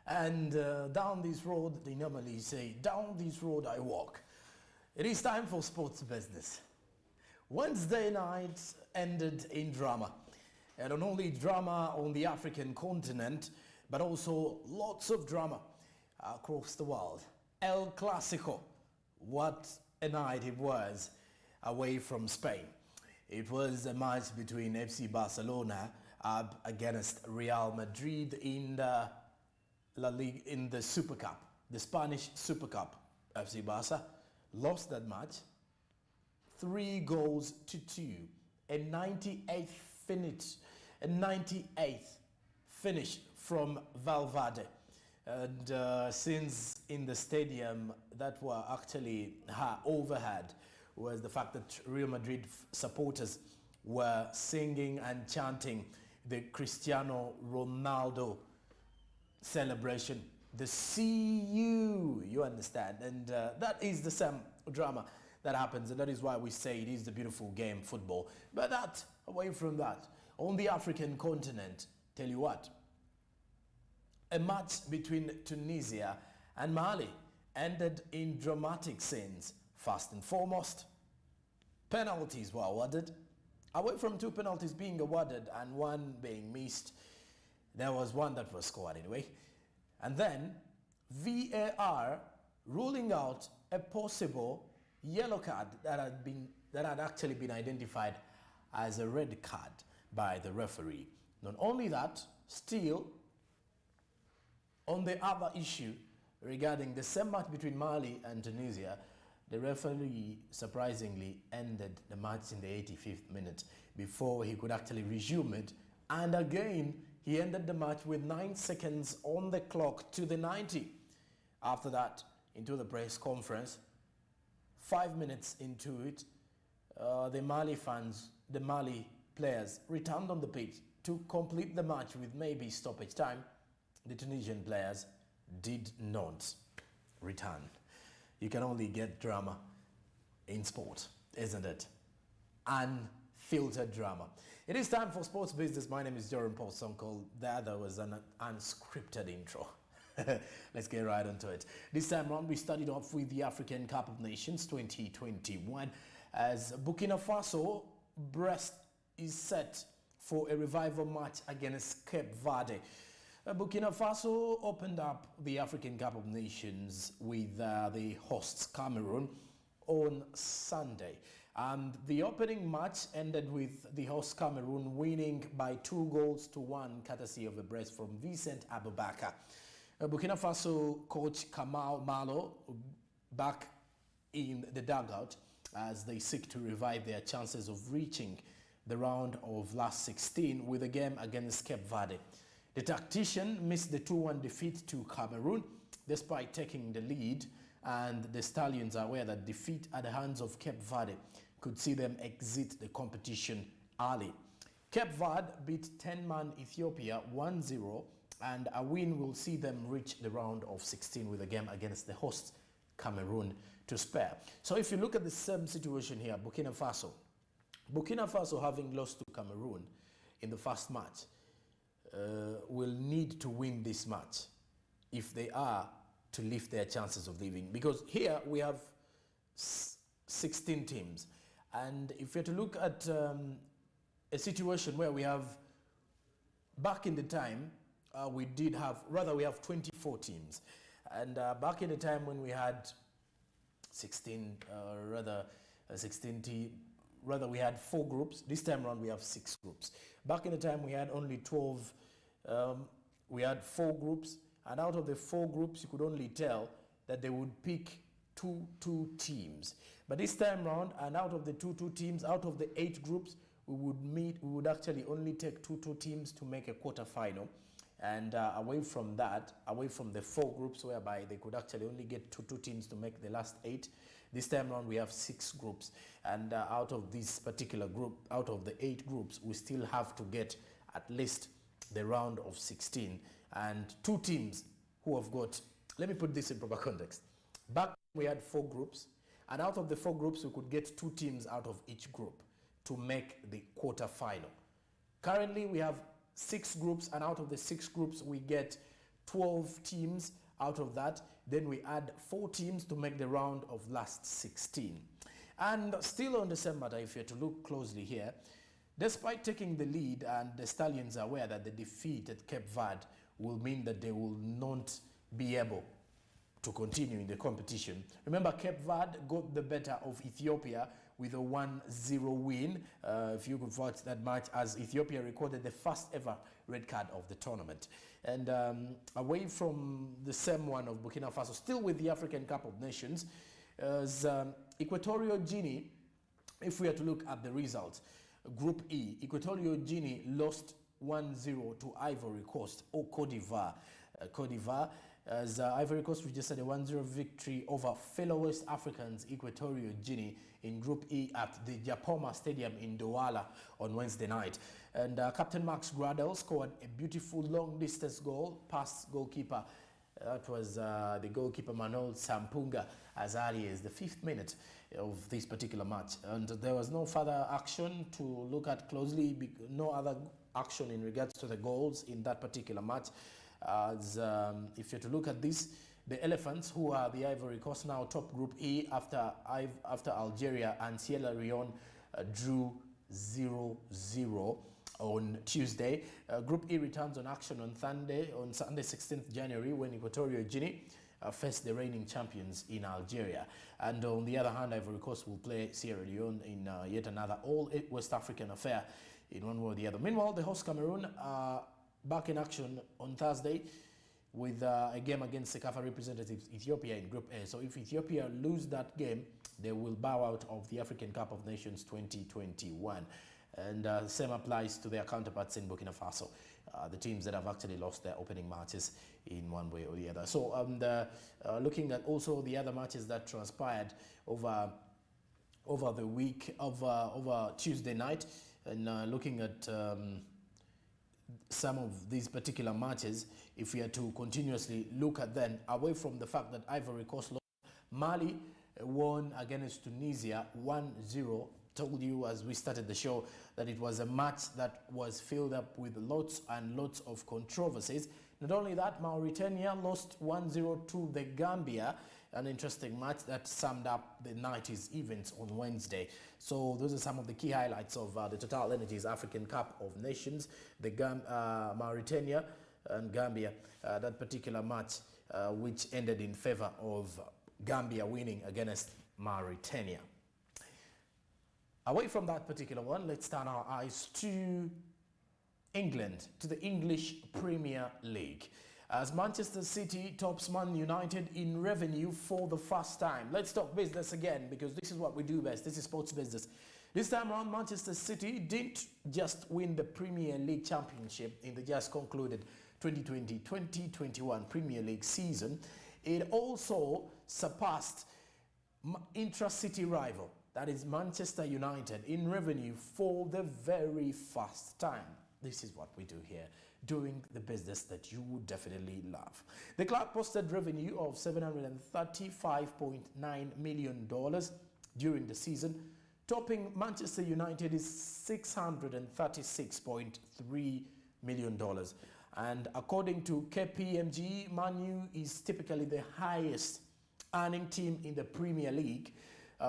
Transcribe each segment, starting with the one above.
And down this road, they normally say, down this road I walk. It is time for sports business. Wednesday night ended in drama. And not only drama on the African continent, but also lots of drama across the world. El Clasico, what a night it was away from Spain. It was a match between FC Barcelona up against Real Madrid in the La Liga, in the Super Cup, the Spanish Super Cup. FC Barca lost that match 3-2, a 98th finish from Valverde. And since in the stadium that were actually overheard was the fact that Real Madrid supporters were singing and chanting the Cristiano Ronaldo celebration, the CU, you understand, and that is the same drama that happens, and that is why we say it is the beautiful game, football. But that, away from that, on the African continent, tell you what, a match between Tunisia and Mali ended in dramatic scenes. First and foremost, penalties were awarded. Away from 2 penalties being awarded and 1 being missed, there was 1 that was scored anyway. And then VAR ruling out a possible yellow card that had actually been identified as a red card by the referee. Not only that, still on the other issue regarding the same match between Mali and Tunisia, the referee surprisingly ended the match in the 85th minute before he could actually resume it. And again, he ended the match with 9 seconds on the clock to the 90. After that, into the press conference, 5 minutes into it, the Mali players returned on the pitch to complete the match with maybe stoppage time. The Tunisian players did not return. You can only get drama in sport, isn't it? Unfiltered drama. It is time for sports business. My name is JORRAM. The other was an unscripted intro. Let's get right into it. This time around, we started off with the African Cup of Nations 2021 as Burkina Faso Brest is set for a revival match against Cape Verde. Burkina Faso opened up the African Cup of Nations with the hosts Cameroon on Sunday. And the opening match ended with the host Cameroon winning by 2-1, courtesy of a brace from Vincent Abubakar. Burkina Faso coach Kamal Malo back in the dugout as they seek to revive their chances of reaching the round of last 16 with a game against Cape Verde. The tactician missed the 2-1 defeat to Cameroon despite taking the lead, and the Stallions are aware that defeat at the hands of Cape Verde could see them exit the competition early. Cape Verde beat 10-man Ethiopia 1-0, and a win will see them reach the round of 16 with a game against the hosts Cameroon to spare. So if you look at the same situation here, Burkina Faso having lost to Cameroon in the first match, will need to win this match if they are to lift their chances of leaving. Because here we have 16 teams. And if you're to look at a situation where we have, back in the time, we have 24 teams. And back in the time when we had 16 teams, we had 4 groups. This time around we have 6 groups. Back in the time we had only 12, we had 4 groups, and out of the 4 groups you could only tell that they would pick 2 teams. But this time around, and out of the 2 teams, out of the 8 groups, we would actually only take 2 teams to make a quarter-final. And away from that, away from the 4 groups whereby they could actually only get 2 teams to make the last 8, this time around we have 6 groups. And out of this particular group, out of the 8 groups, we still have to get at least the round of 16. And 2 teams who have got, let me put this in proper context. Back we had 4 groups, and out of the 4 groups we could get 2 teams out of each group to make the quarter-final. Currently we have 6 groups, and out of the 6 groups we get 12 teams out of that. Then we add 4 teams to make the round of last 16. And still on December, if you're to look closely here, despite taking the lead, and the Stallions are aware that the defeat at Cape Verde will mean that they will not be able to continue in the competition. Remember, Cape Verde got the better of Ethiopia with a 1-0 win. If you could watch that match, as Ethiopia recorded the first ever red card of the tournament. And away from the same one of Burkina Faso, still with the African Cup of Nations, as Equatorial Guinea, if we are to look at the results, Group E, Equatorial Guinea lost 1-0 to Ivory Coast or Cote d'Ivoire. Cote d'Ivoire, as Ivory Coast registered a 1-0 victory over fellow West Africans Equatorial Guinea in Group E at the Japoma Stadium in Douala on Wednesday night. And Captain Max Gradel scored a beautiful long-distance goal past goalkeeper. That was the goalkeeper Manuel Sampunga as early as the 5th minute of this particular match. And there was no further action to look at closely, no other action in regards to the goals in that particular match. As if you're to look at this, the Elephants, who are the Ivory Coast, now top Group E after Algeria and Sierra Leone drew 0-0 on Tuesday. Group E returns on action on Sunday 16th January, when Equatorial Guinea face the reigning champions in Algeria. And on the other hand, Ivory Coast will play Sierra Leone in yet another all West African affair in one way or the other. Meanwhile, the host Cameroon are back in action on Thursday with a game against Sekafa representatives Ethiopia in Group A. So if Ethiopia lose that game, they will bow out of the African Cup of Nations 2021. And same applies to their counterparts in Burkina Faso, the teams that have actually lost their opening matches in one way or the other. So looking at also the other matches that transpired over the week, over Tuesday night, and looking at some of these particular matches, if we are to continuously look at them, away from the fact that Ivory Coast lost, Mali won against Tunisia 1-0. Told you as we started the show that it was a match that was filled up with lots and lots of controversies. Not only that, Mauritania lost 1-0 to the Gambia, an interesting match that summed up the night's events on Wednesday. So those are some of the key highlights of the Total Energies African Cup of Nations, the Mauritania and Gambia, that particular match which ended in favor of Gambia winning against Mauritania. Away from that particular one, let's turn our eyes to England, to the English Premier League, as Manchester City tops Man United in revenue for the first time. Let's talk business again, because this is what we do best. This is sports business. This time around, Manchester City didn't just win the Premier League championship in the just concluded 2020-2021 Premier League season. It also surpassed intra-city rival, that is Manchester United, in revenue for the very first time. This is what we do here, doing the business that you would definitely love. The club posted revenue of $735.9 million during the season, topping Manchester United's $636.3 million. And according to KPMG, Man U is typically the highest earning team in the Premier League,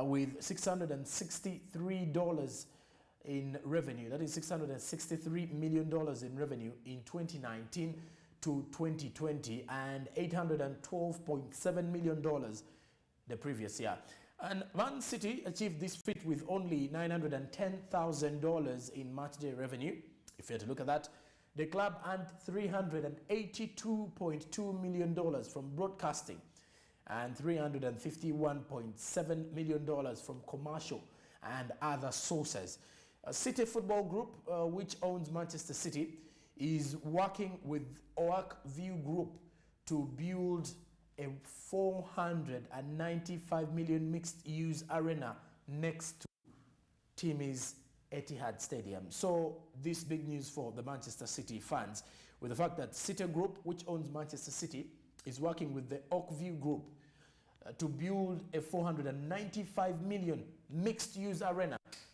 with $663 in revenue. That is $663 million in revenue in 2019 to 2020, and $812.7 million the previous year. And Man City achieved this feat with only $910,000 in matchday revenue. If you had to look at that, the club earned $382.2 million from broadcasting and $351.7 million from commercial and other sources. City Football Group, which owns Manchester City, is working with Oakview Group to build a $495 million mixed-use arena next to Timmy's Etihad Stadium. So this big news for the Manchester City fans, with the fact that City Group, which owns Manchester City, is working with the Oakview Group to build a $495 million mixed-use arena